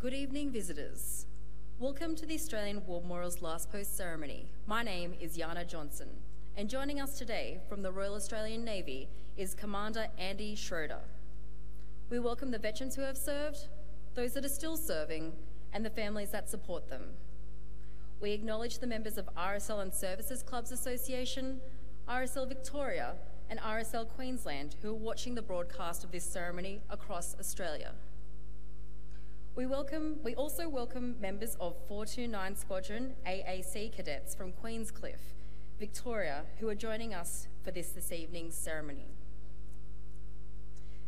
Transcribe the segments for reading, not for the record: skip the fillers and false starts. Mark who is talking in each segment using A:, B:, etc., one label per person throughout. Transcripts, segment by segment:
A: Good evening, visitors. Welcome to the Australian War Memorial's Last Post ceremony. My name is Yana Johnson, and joining us today from the Royal Australian Navy is Commander Andy Schroeder. We welcome the veterans who have served, those that are still serving, and the families that support them. We acknowledge the members of RSL and Services Clubs Association, RSL Victoria, and RSL Queensland who are watching the broadcast of this ceremony across Australia. We also welcome members of 429 Squadron AAC cadets from Queenscliff, Victoria, who are joining us for this evening's ceremony.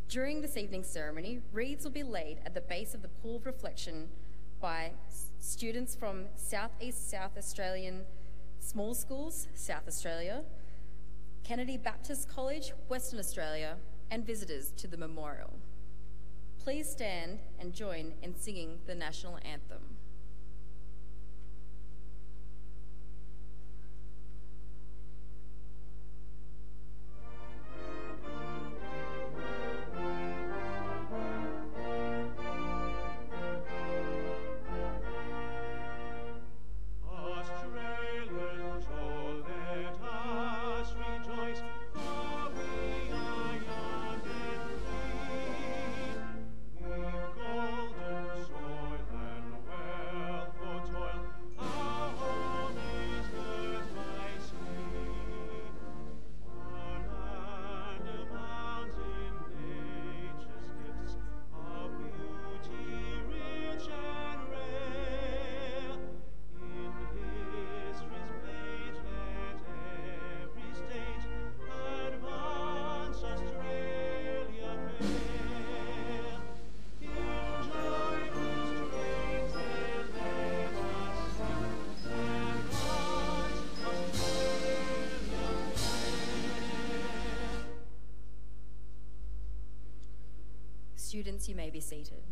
A: During this evening's ceremony, wreaths will be laid at the base of the Pool of Reflection by students from Southeast South Australian Small Schools, South Australia, Kennedy Baptist College, Western Australia, and visitors to the memorial. Please stand and join in singing the national anthem. Students, you may be seated.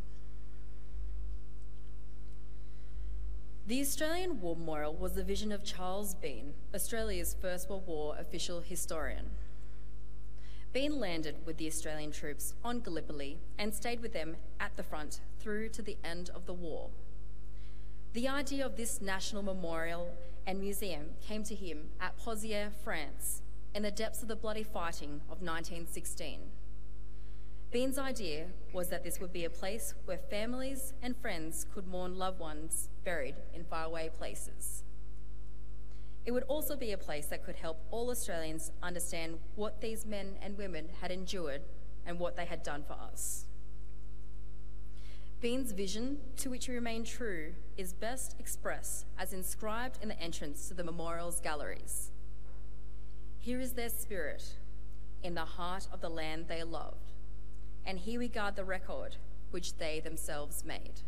A: The Australian War Memorial was the vision of Charles Bean, Australia's First World War official historian. Bean landed with the Australian troops on Gallipoli and stayed with them at the front through to the end of the war. The idea of this national memorial and museum came to him at Pozières, France, in the depths of the bloody fighting of 1916. Bean's idea was that this would be a place where families and friends could mourn loved ones buried in faraway places. It would also be a place that could help all Australians understand what these men and women had endured and what they had done for us. Bean's vision, to which he remained true, is best expressed as inscribed in the entrance to the memorial's galleries. Here is their spirit, in the heart of the land they loved. And here we guard the record which they themselves made.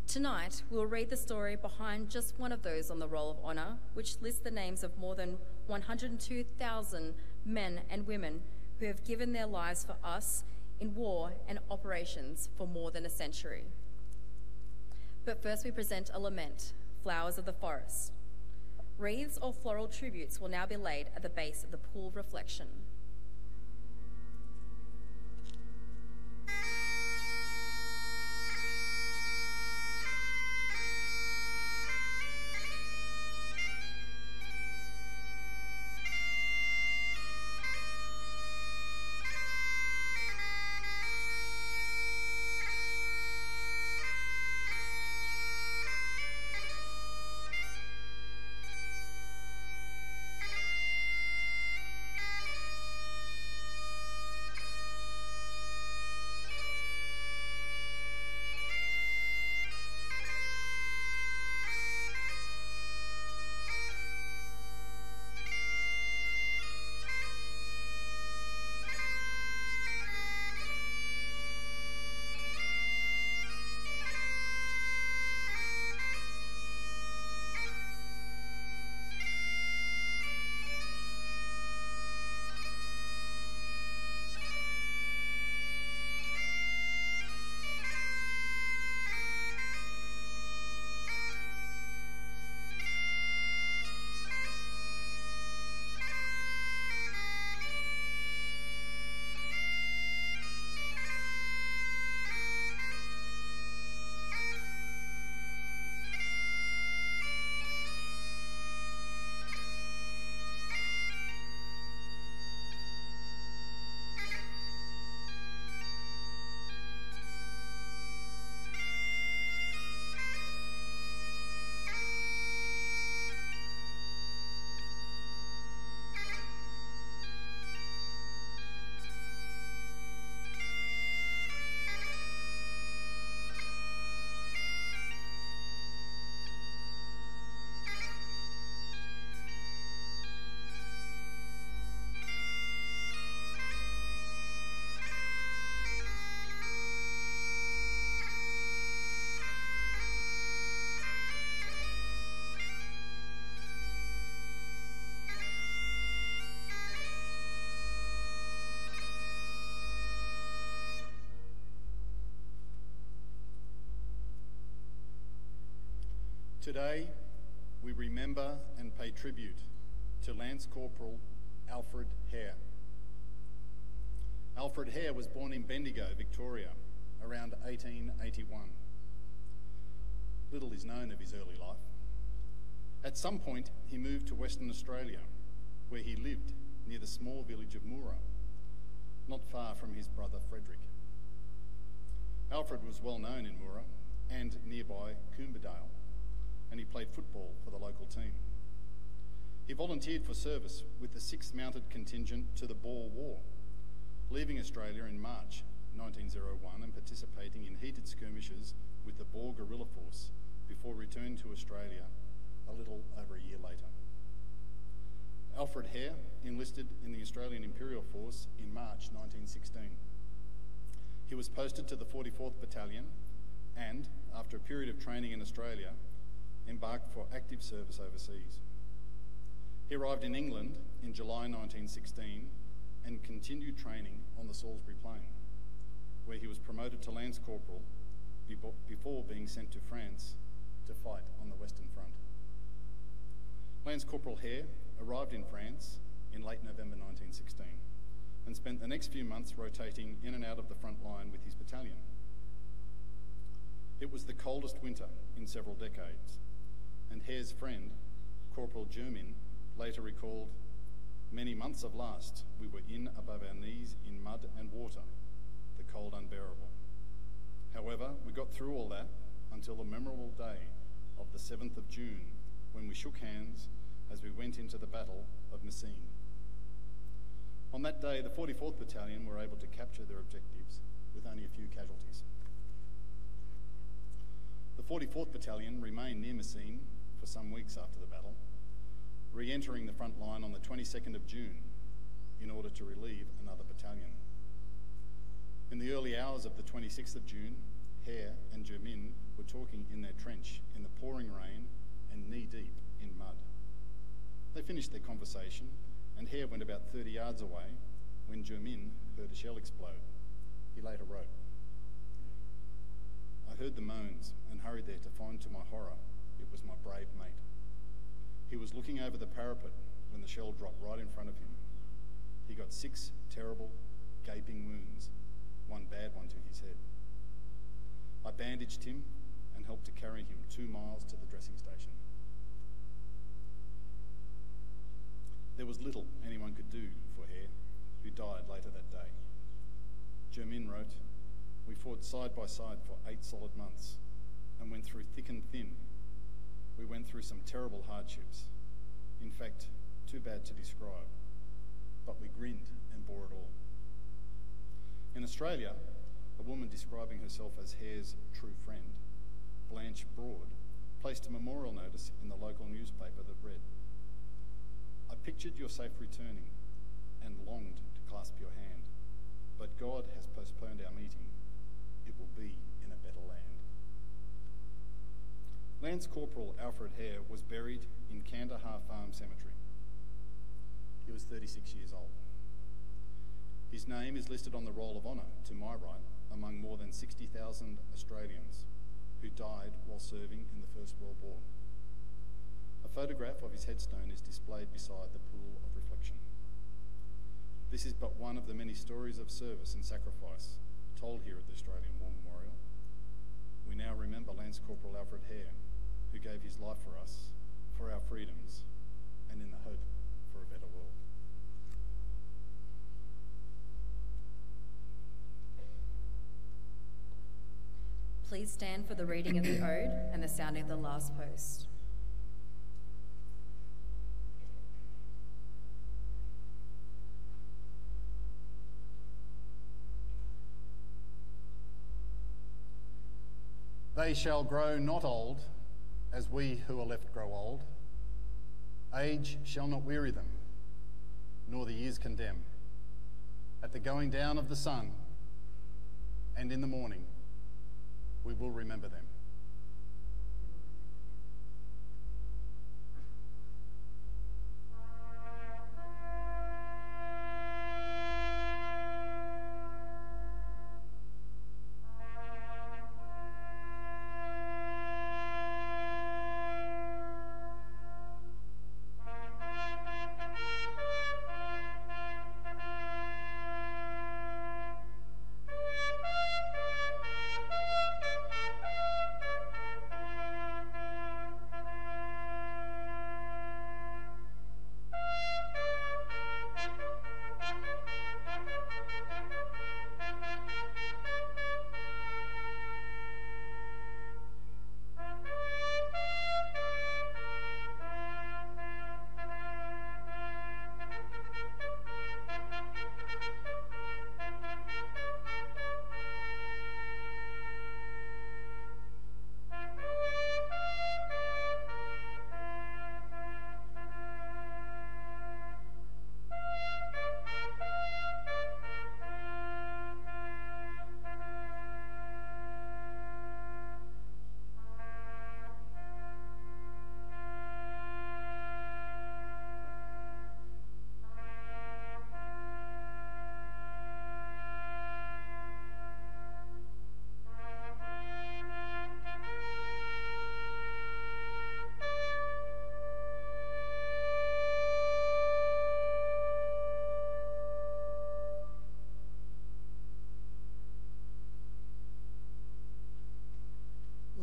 A: Tonight, we'll read the story behind just one of those on the Roll of Honour, which lists the names of more than 102,000 men and women who have given their lives for us in war and operations for more than a century. But first we present a lament, Flowers of the Forest. Wreaths or floral tributes will now be laid at the base of the Pool of Reflection.
B: Today, we remember and pay tribute to Lance Corporal Alfred Hare. Alfred Hare was born in Bendigo, Victoria, around 1881. Little is known of his early life. At some point, he moved to Western Australia, where he lived near the small village of Moora, not far from his brother Frederick. Alfred was well known in Moora and nearby Coomberdale, and he played football for the local team. He volunteered for service with the 6th Mounted Contingent to the Boer War, leaving Australia in March 1901 and participating in heated skirmishes with the Boer guerrilla force before returning to Australia a little over a year later. Alfred Hare enlisted in the Australian Imperial Force in March 1916. He was posted to the 44th Battalion and, after a period of training in Australia, embarked for active service overseas. He arrived in England in July 1916 and continued training on the Salisbury Plain, where he was promoted to Lance Corporal before being sent to France to fight on the Western Front. Lance Corporal Hare arrived in France in late November 1916 and spent the next few months rotating in and out of the front line with his battalion. It was the coldest winter in several decades, and Hare's friend, Corporal Germin, later recalled, "Many months of last, we were in above our knees in mud and water, the cold unbearable. However, we got through all that until the memorable day of the 7th of June, when we shook hands as we went into the Battle of Messines." On that day, the 44th Battalion were able to capture their objectives with only a few casualties. The 44th Battalion remained near Messines for some weeks after the battle, re-entering the front line on the 22nd of June in order to relieve another battalion. In the early hours of the 26th of June, Hare and Germin were talking in their trench in the pouring rain and knee-deep in mud. They finished their conversation, and Hare went about 30 yards away when Germin heard a shell explode. He later wrote, "I heard the moans and hurried there to find to my horror it was my brave mate. He was looking over the parapet when the shell dropped right in front of him. He got 6 terrible, gaping wounds, one bad one to his head. I bandaged him and helped to carry him 2 miles to the dressing station." There was little anyone could do for Hare, who died later that day. Germin wrote, "We fought side by side for 8 solid months and went through thick and thin. We went through some terrible hardships, in fact, too bad to describe, but we grinned and bore it all." In Australia, a woman describing herself as Hare's true friend, Blanche Broad, placed a memorial notice in the local newspaper that read, "I pictured your safe returning and longed to clasp your hand, but God has postponed our meeting. It will be in a better land." Lance Corporal Alfred Hare was buried in Kandahar Farm Cemetery. He was 36 years old. His name is listed on the Roll of Honour to my right among more than 60,000 Australians who died while serving in the First World War. A photograph of his headstone is displayed beside the pool of reflection. This is but one of the many stories of service and sacrifice told here at the Australian War Memorial. We now remember Lance Corporal Alfred Hare, who gave his life for us, for our freedoms, and in the hope for a better world.
A: Please stand for the reading of the Ode and the sounding of the last post.
B: They shall grow not old, as we who are left grow old. Age shall not weary them, nor the years condemn. At the going down of the sun, and in the morning, we will remember them.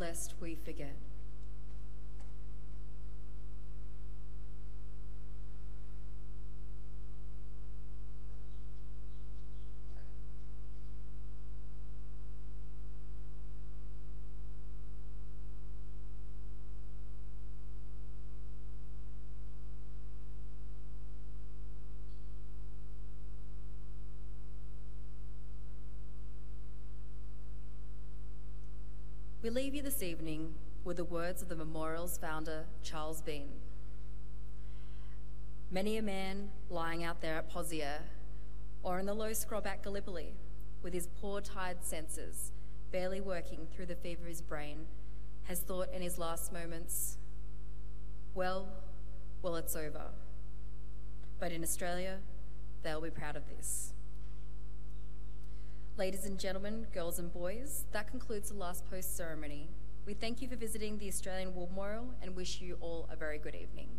A: lest we forget. We leave you this evening with the words of the memorial's founder, Charles Bean. Many a man lying out there at Pozier or in the low scrub at Gallipoli with his poor tired senses barely working through the fever of his brain has thought in his last moments, well, it's over. But in Australia, they'll be proud of this. Ladies and gentlemen, girls and boys, that concludes the last post ceremony. We thank you for visiting the Australian War Memorial and wish you all a very good evening.